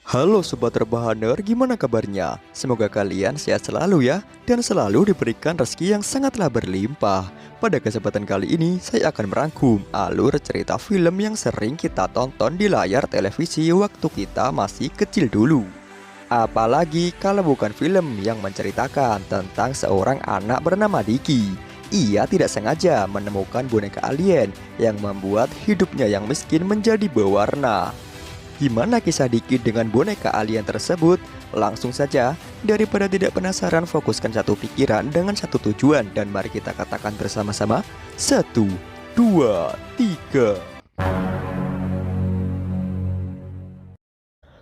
Halo Sobat Rebahaner, gimana kabarnya? Semoga kalian sehat selalu ya, dan selalu diberikan rezeki yang sangatlah berlimpah. Pada kesempatan kali ini, saya akan merangkum alur cerita film yang sering kita tonton di layar televisi waktu kita masih kecil dulu. Apalagi kalau bukan film yang menceritakan tentang seorang anak bernama Diki. Ia tidak sengaja menemukan boneka alien yang membuat hidupnya yang miskin menjadi berwarna. Gimana kisah Diki dengan boneka alien tersebut? Langsung saja, daripada tidak penasaran, fokuskan satu pikiran dengan satu tujuan. Dan mari kita katakan bersama-sama, 1, 2, 3.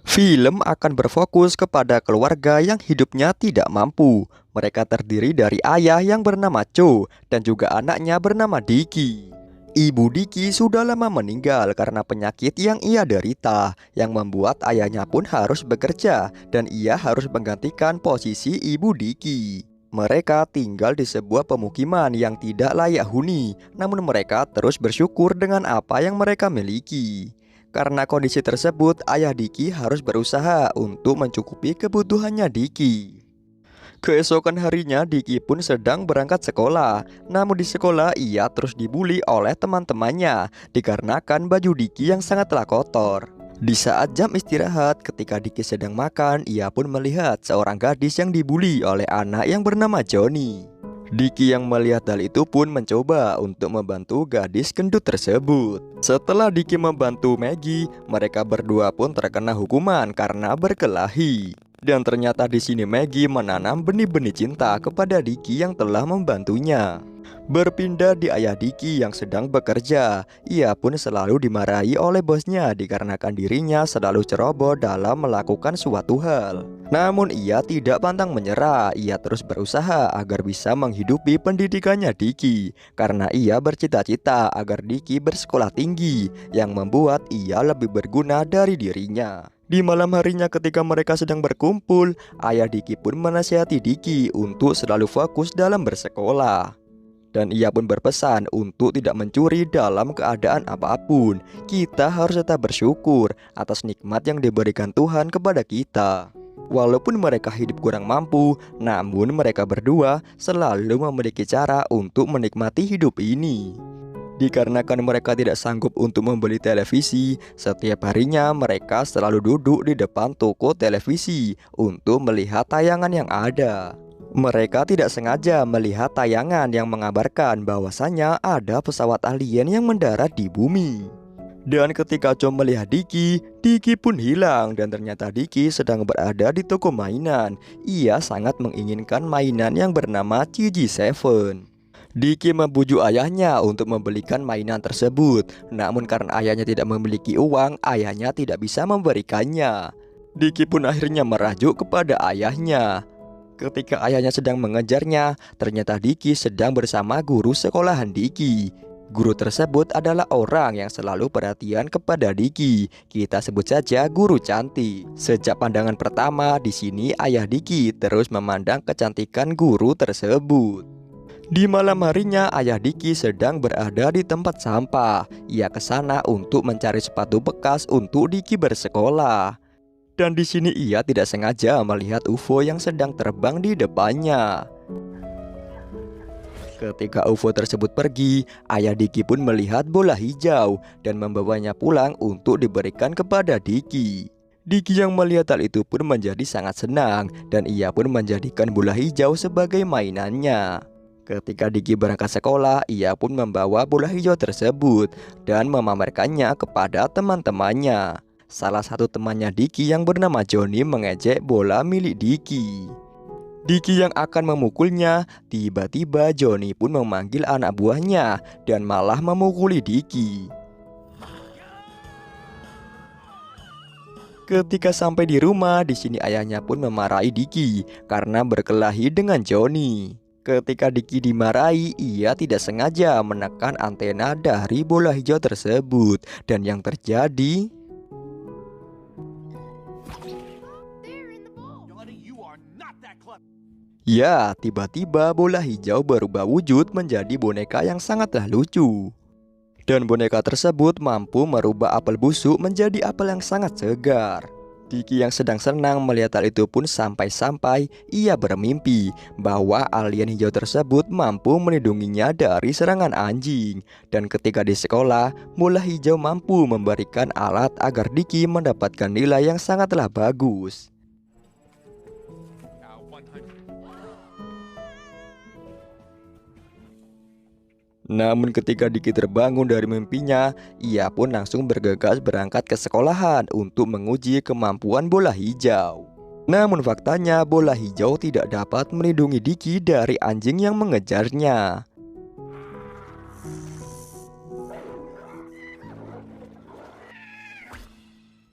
Film akan berfokus kepada keluarga yang hidupnya tidak mampu. Mereka terdiri dari ayah yang bernama Cho dan juga anaknya bernama Diki. Ibu Diki sudah lama meninggal karena penyakit yang ia derita, yang membuat ayahnya pun harus bekerja dan ia harus menggantikan posisi ibu Diki. Mereka tinggal di sebuah pemukiman yang tidak layak huni, namun mereka terus bersyukur dengan apa yang mereka miliki. Karena kondisi tersebut, ayah Diki harus berusaha untuk mencukupi kebutuhannya Diki. Keesokan harinya Diki pun sedang berangkat sekolah. Namun di sekolah ia terus dibully oleh teman-temannya dikarenakan baju Diki yang sangatlah kotor. Di saat jam istirahat ketika Diki sedang makan, ia pun melihat seorang gadis yang dibully oleh anak yang bernama Johnny. Diki yang melihat hal itu pun mencoba untuk membantu gadis gendut tersebut. Setelah Diki membantu Maggie, mereka berdua pun terkena hukuman karena berkelahi. Dan ternyata di sini Maggie menanam benih-benih cinta kepada Diki yang telah membantunya. Berpindah di ayah Diki yang sedang bekerja, ia pun selalu dimarahi oleh bosnya dikarenakan dirinya selalu ceroboh dalam melakukan suatu hal. Namun ia tidak pantang menyerah, ia terus berusaha agar bisa menghidupi pendidikannya Diki. Karena ia bercita-cita agar Diki bersekolah tinggi, yang membuat ia lebih berguna dari dirinya. Di malam harinya ketika mereka sedang berkumpul, ayah Diki pun menasihati Diki untuk selalu fokus dalam bersekolah. Dan ia pun berpesan untuk tidak mencuri dalam keadaan apapun. Kita harus tetap bersyukur atas nikmat yang diberikan Tuhan kepada kita. Walaupun mereka hidup kurang mampu, namun mereka berdua selalu memiliki cara untuk menikmati hidup ini. Dikarenakan mereka tidak sanggup untuk membeli televisi, setiap harinya mereka selalu duduk di depan toko televisi untuk melihat tayangan yang ada. Mereka tidak sengaja melihat tayangan yang mengabarkan bahwasannya ada pesawat alien yang mendarat di bumi. Dan ketika Cho melihat Diki, Diki pun hilang dan ternyata Diki sedang berada di toko mainan. Ia sangat menginginkan mainan yang bernama CG7. Diki membujuk ayahnya untuk membelikan mainan tersebut. Namun karena ayahnya tidak memiliki uang, ayahnya tidak bisa memberikannya. Diki pun akhirnya merajuk kepada ayahnya. Ketika ayahnya sedang mengejarnya, ternyata Diki sedang bersama guru sekolahan Diki. Guru tersebut adalah orang yang selalu perhatian kepada Diki. Kita sebut saja guru cantik. Sejak pandangan pertama, di sini ayah Diki terus memandang kecantikan guru tersebut. Di malam harinya, ayah Diki sedang berada di tempat sampah. Ia ke sana untuk mencari sepatu bekas untuk Diki bersekolah. Dan di sini ia tidak sengaja melihat UFO yang sedang terbang di depannya. Ketika UFO tersebut pergi, ayah Diki pun melihat bola hijau dan membawanya pulang untuk diberikan kepada Diki. Diki yang melihat hal itu pun menjadi sangat senang dan ia pun menjadikan bola hijau sebagai mainannya. Ketika Diki berangkat sekolah, ia pun membawa bola hijau tersebut dan memamerkannya kepada teman-temannya. Salah satu temannya Diki yang bernama Johnny mengejek bola milik Diki. Diki yang akan memukulnya, tiba-tiba Johnny pun memanggil anak buahnya dan malah memukuli Diki. Ketika sampai di rumah, di sini ayahnya pun memarahi Diki karena berkelahi dengan Johnny. Ketika Diki dimarahi, ia tidak sengaja menekan antena dari bola hijau tersebut. Dan yang terjadi, ya, tiba-tiba bola hijau berubah wujud menjadi boneka yang sangatlah lucu. Dan boneka tersebut mampu merubah apel busuk menjadi apel yang sangat segar. Diki yang sedang senang melihat hal itu pun sampai-sampai ia bermimpi bahwa alien hijau tersebut mampu melindunginya dari serangan anjing. Dan ketika di sekolah, bola hijau mampu memberikan alat agar Diki mendapatkan nilai yang sangatlah bagus. Namun ketika Diki terbangun dari mimpinya, ia pun langsung bergegas berangkat ke sekolahan untuk menguji kemampuan bola hijau. Namun faktanya bola hijau tidak dapat melindungi Diki dari anjing yang mengejarnya.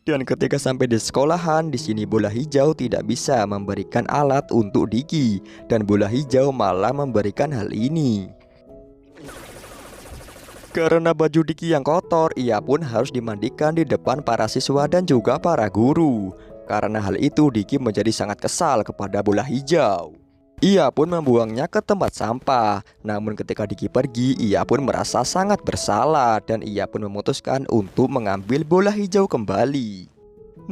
Dan ketika sampai di sekolahan, di sini bola hijau tidak bisa memberikan alat untuk Diki, dan bola hijau malah memberikan hal ini. Karena baju Diki yang kotor, ia pun harus dimandikan di depan para siswa dan juga para guru. Karena hal itu, Diki menjadi sangat kesal kepada bola hijau. Ia pun membuangnya ke tempat sampah. Namun ketika Diki pergi, ia pun merasa sangat bersalah dan ia pun memutuskan untuk mengambil bola hijau kembali.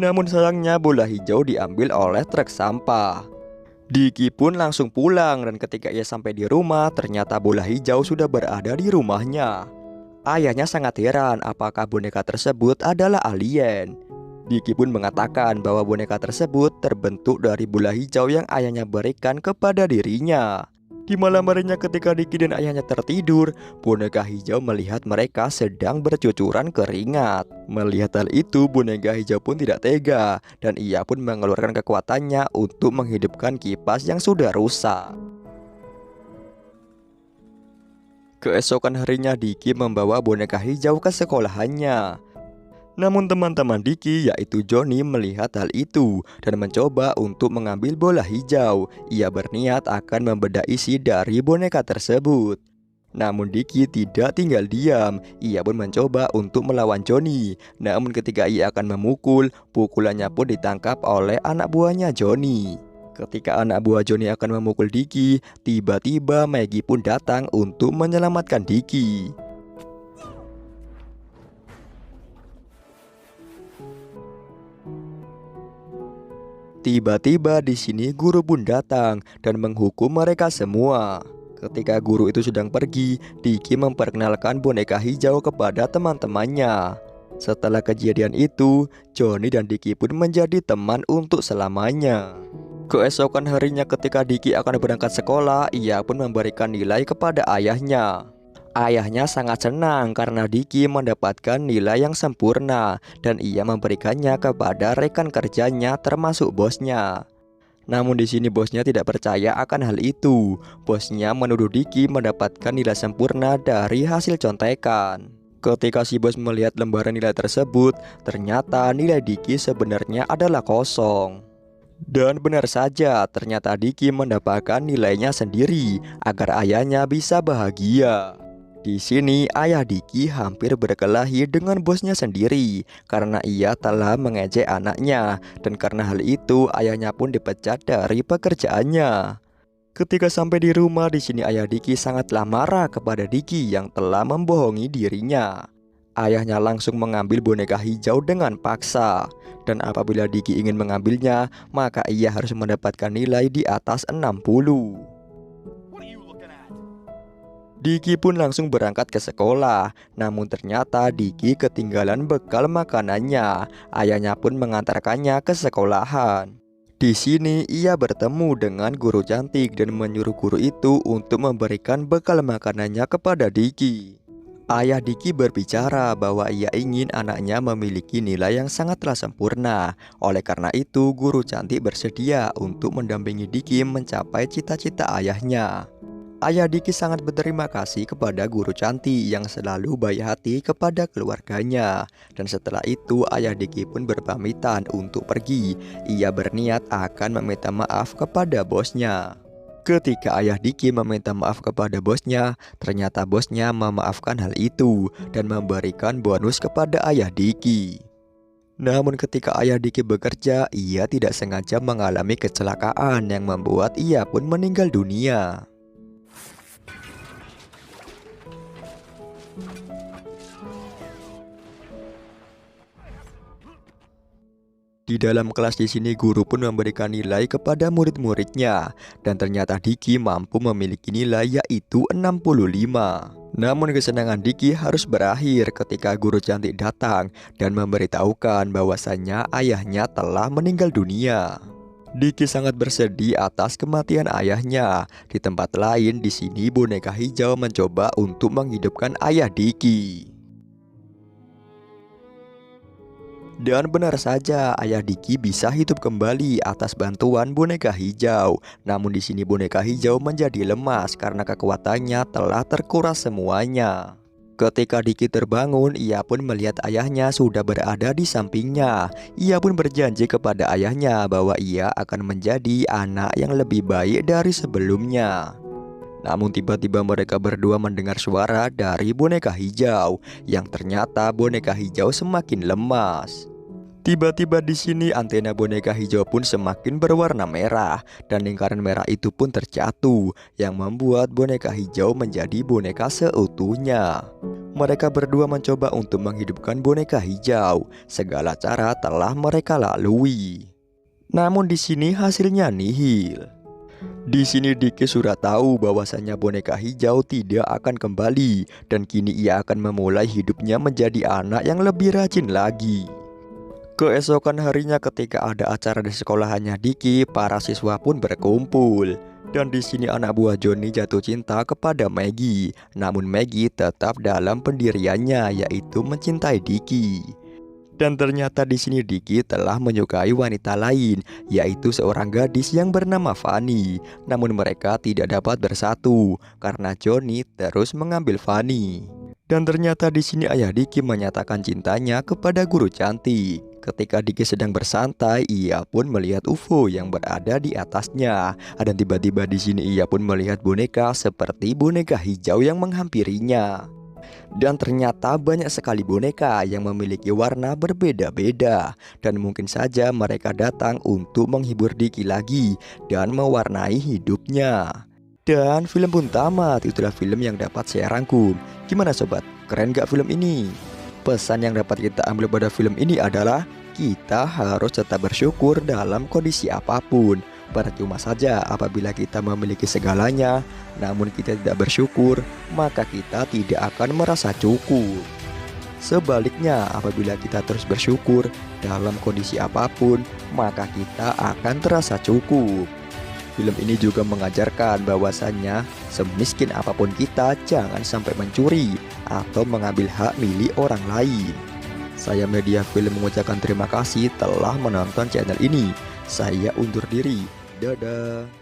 Namun sayangnya bola hijau diambil oleh truk sampah. Diki pun langsung pulang dan ketika ia sampai di rumah, ternyata bola hijau sudah berada di rumahnya. Ayahnya sangat heran apakah boneka tersebut adalah alien. Diki pun mengatakan bahwa boneka tersebut terbentuk dari bola hijau yang ayahnya berikan kepada dirinya. Di malam harinya ketika Diki dan ayahnya tertidur, boneka hijau melihat mereka sedang bercucuran keringat. Melihat hal itu, boneka hijau pun tidak tega dan ia pun mengeluarkan kekuatannya untuk menghidupkan kipas yang sudah rusak. Keesokan harinya Diki membawa boneka hijau ke sekolahannya. Namun teman-teman Diki yaitu Johnny melihat hal itu dan mencoba untuk mengambil bola hijau. Ia berniat akan membedah isi dari boneka tersebut. Namun Diki tidak tinggal diam. Ia pun mencoba untuk melawan Johnny. Namun ketika ia akan memukul, pukulannya pun ditangkap oleh anak buahnya Johnny. Ketika anak buah Johnny akan memukul Diki, tiba-tiba Maggie pun datang untuk menyelamatkan Diki. Tiba-tiba di sini guru pun datang dan menghukum mereka semua. Ketika guru itu sedang pergi, Diki memperkenalkan boneka hijau kepada teman-temannya. Setelah kejadian itu, Johnny dan Diki pun menjadi teman untuk selamanya. Keesokan harinya ketika Diki akan berangkat sekolah, ia pun memberikan nilai kepada ayahnya. Ayahnya sangat senang karena Diki mendapatkan nilai yang sempurna dan ia memberikannya kepada rekan kerjanya termasuk bosnya. Namun di sini bosnya tidak percaya akan hal itu. Bosnya menuduh Diki mendapatkan nilai sempurna dari hasil contekan. Ketika si bos melihat lembaran nilai tersebut, ternyata nilai Diki sebenarnya adalah kosong. Dan benar saja, ternyata Diki mendapatkan nilainya sendiri agar ayahnya bisa bahagia. Di sini ayah Diki hampir berkelahi dengan bosnya sendiri karena ia telah mengejek anaknya dan karena hal itu ayahnya pun dipecat dari pekerjaannya. Ketika sampai di rumah, di sini ayah Diki sangatlah marah kepada Diki yang telah membohongi dirinya. Ayahnya langsung mengambil boneka hijau dengan paksa. Dan apabila Diki ingin mengambilnya, maka ia harus mendapatkan nilai di atas 60. Diki pun langsung berangkat ke sekolah. Namun ternyata Diki ketinggalan bekal makanannya. Ayahnya pun mengantarkannya ke sekolahan. Di sini ia bertemu dengan guru cantik dan menyuruh guru itu untuk memberikan bekal makanannya kepada Diki. Ayah Diki berbicara bahwa ia ingin anaknya memiliki nilai yang sangatlah sempurna. Oleh karena itu, guru cantik bersedia untuk mendampingi Diki mencapai cita-cita ayahnya. Ayah Diki sangat berterima kasih kepada guru cantik yang selalu baik hati kepada keluarganya. Dan setelah itu, ayah Diki pun berpamitan untuk pergi. Ia berniat akan meminta maaf kepada bosnya. Ketika ayah Diki meminta maaf kepada bosnya, ternyata bosnya memaafkan hal itu dan memberikan bonus kepada ayah Diki. Namun ketika ayah Diki bekerja, ia tidak sengaja mengalami kecelakaan yang membuat ia pun meninggal dunia. Di dalam kelas di sini guru pun memberikan nilai kepada murid-muridnya dan ternyata Diki mampu memiliki nilai yaitu 65. Namun kesenangan Diki harus berakhir ketika guru cantik datang dan memberitahukan bahwasannya ayahnya telah meninggal dunia. Diki sangat bersedih atas kematian ayahnya. Di tempat lain di sini boneka hijau mencoba untuk menghidupkan ayah Diki. Dan benar saja, ayah Diki bisa hidup kembali atas bantuan boneka hijau. Namun di sini boneka hijau menjadi lemas karena kekuatannya telah terkuras semuanya. Ketika Diki terbangun, ia pun melihat ayahnya sudah berada di sampingnya. Ia pun berjanji kepada ayahnya bahwa ia akan menjadi anak yang lebih baik dari sebelumnya. Namun tiba-tiba mereka berdua mendengar suara dari boneka hijau, yang ternyata boneka hijau semakin lemas. Tiba-tiba di sini antena boneka hijau pun semakin berwarna merah dan lingkaran merah itu pun terjatuh yang membuat boneka hijau menjadi boneka seutuhnya. Mereka berdua mencoba untuk menghidupkan boneka hijau. Segala cara telah mereka lalui. Namun di sini hasilnya nihil. Di sini Diki sudah tahu bahwasanya boneka hijau tidak akan kembali dan kini ia akan memulai hidupnya menjadi anak yang lebih rajin lagi. Keesokan harinya ketika ada acara di sekolahannya Diki, para siswa pun berkumpul. Dan di sini anak buah Johnny jatuh cinta kepada Maggie. Namun Maggie tetap dalam pendiriannya, yaitu mencintai Diki. Dan ternyata di sini Diki telah menyukai wanita lain, yaitu seorang gadis yang bernama Fanny. Namun mereka tidak dapat bersatu karena Johnny terus mengambil Fanny. Dan ternyata di sini ayah Diki menyatakan cintanya kepada guru cantik. Ketika Diki sedang bersantai, ia pun melihat UFO yang berada di atasnya. Dan tiba-tiba di sini ia pun melihat boneka seperti boneka hijau yang menghampirinya. Dan ternyata banyak sekali boneka yang memiliki warna berbeda-beda. Dan mungkin saja mereka datang untuk menghibur Diki lagi dan mewarnai hidupnya. Dan film pun tamat. Itulah film yang dapat saya rangkum. Gimana sobat? Keren gak film ini? Pesan yang dapat kita ambil pada film ini adalah kita harus tetap bersyukur dalam kondisi apapun. Percuma saja apabila kita memiliki segalanya, namun kita tidak bersyukur, maka kita tidak akan merasa cukup. Sebaliknya, apabila kita terus bersyukur dalam kondisi apapun, maka kita akan terasa cukup. Film ini juga mengajarkan bahwasannya semiskin apapun kita, jangan sampai mencuri atau mengambil hak milik orang lain. Saya Media Film mengucapkan terima kasih telah menonton channel ini. Saya undur diri. Dadah.